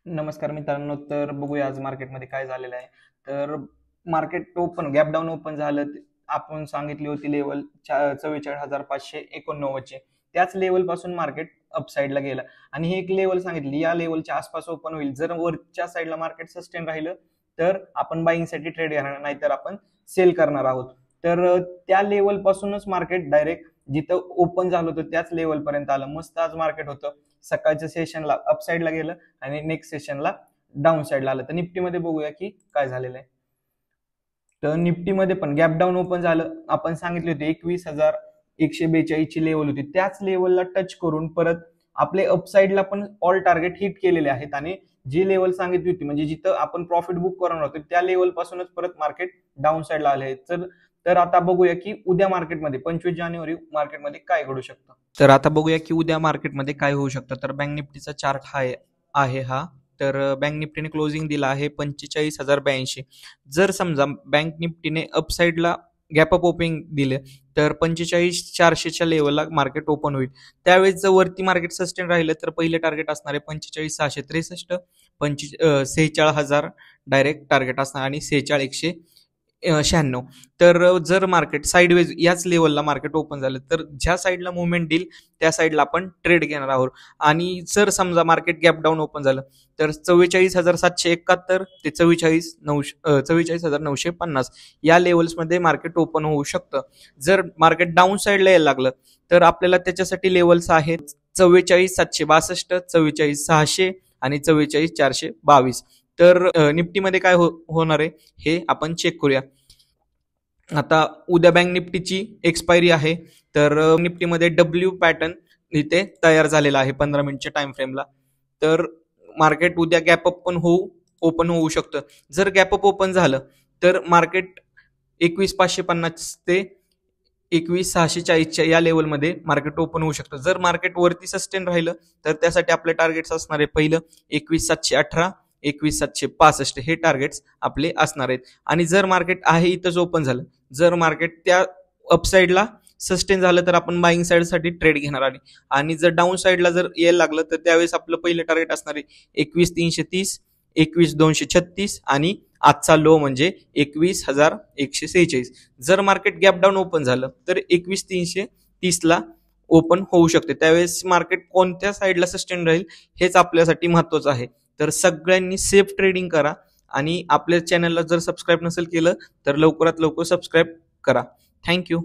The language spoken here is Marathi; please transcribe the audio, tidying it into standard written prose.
नमस्कार मित्रांनो. तर बघूया आज मार्केटमध्ये काय झालेलं आहे. तर market open gap down open झालं. आपण सांगितली होती लेवल 44,589 ची. त्याच लेवल पासून मार्केट अपसाईडला गेलं आणि ही एक लेवल सांगितली, या लेवलच्या आसपास ओपन होईल. जर वरच्या साईडला मार्केट सस्टेन राहिलं तर आपण बाईंगसाठी ट्रेड घेणार, नाहीतर आपण सेल करणार आहोत. तर त्या लेवल पासूनच मार्केट डायरेक्ट जिथं ओपन झालं होतं त्याच लेवल पर्यंत आलं. मस्त आज मार्केट होतं. सकाळच्या सेशनला अपसाईडला गेलं आणि नेक्स्ट सेशनला डाऊन साईडला आलं. तर निफ्टीमध्ये बघूया की काय झालेलं आहे. तर निफ्टीमध्ये पण गॅप डाऊन ओपन झालं. आपण सांगितले होते 21,142 ची लेवल होती, त्याच लेवलला टच करून परत आपले अपसाईडला पण ऑल टार्गेट हिट केलेले आहेत आणि जी लेवल सांगितली होती म्हणजे जिथं आपण प्रॉफिट बुक करणार होतो त्या लेवल पासूनच परत मार्केट डाऊन साईडला आले आहेत. तर आता बघूया की उद्या मार्केटमध्ये 25 जानेवारी मार्केटमध्ये काय घडू शकतं. तर आता बघूया की उद्या मार्केटमध्ये काय होऊ शकतं. तर बँक निफ्टीचा चार्ट आहे हा. तर बँक निफ्टीने क्लोजिंग दिला आहे 45,082. जर समजा बँक निफ्टीने अपसाईडला गॅप अप ओपनिंग दिले तर 45,400च्या लेवलला मार्केट ओपन होईल. त्यावेळेस जर वरती मार्केट सस्टेन राहिलं तर पहिले टार्गेट असणार आहे 45,663, 46,000 डायरेक्ट टार्गेट असणार आणि 46,196. तर जर मार्केट साईडवेज याच लेवलला मार्केट ओपन झालं तर ज्या साईडला मुवमेंट देईल त्या साईडला आपण ट्रेड घेणार आहोत. आणि जर समजा मार्केट गॅप डाऊन ओपन झालं तर 44,771 ते 44,950 या लेवल्समध्ये मार्केट ओपन होऊ शकतं. जर मार्केट डाऊन साईडला यायला लागलं तर आपल्याला त्याच्यासाठी लेवल्स आहेत 44,762, 44,600 आणि 44,422. तर निफ्टीमध्ये काय होणार आहे हे आपण चेक करूया. आता उद्या बँक निफ्टीची एक्सपायरी आहे. तर निफ्टीमध्ये डब्ल्यू पॅटर्न इथे तयार झालेला आहे 15 मिनिटच्या टाइम फ्रेमला. तर मार्केट उद्या गॅपअप पण ओपन होऊ शकतं. जर गॅपअप ओपन झालं तर मार्केट 21,550 ते 21,640 या लेवलमध्ये मार्केट ओपन होऊ शकतं. जर मार्केट वरती सस्टेन राहिलं तर त्यासाठी आपले टार्गेट्स असणार आहे. पहिलं 21,718, 21,765 हे टार्गेट्स आपले असणार आहेत. आणि जर मार्केट आहे इथंच ओपन झालं, जर मार्केट त्या अपसाईडला सस्टेन झालं तर आपण बाईंग साईडसाठी ट्रेड घेणार आहे. आणि जर डाऊन साईडला जर यायला लागलं तर त्यावेळेस आपलं पहिलं टार्गेट असणार आहे 21,330, 21,236 आणि आजचा लो म्हणजे 21,146. जर मार्केट गॅप डाऊन ओपन झालं तर 21,330ला ओपन होऊ शकते. त्यावेळेस मार्केट कोणत्या साईडला सस्टेन राहील हेच आपल्यासाठी महत्वाचं आहे. तर सगळ्यांनी सेफ ट्रेडिंग करा आणि आपल्या चॅनलला जर सबस्क्राईब नसेल केलं तर लवकरात लवकर सबस्क्राईब करा. थँक्यू.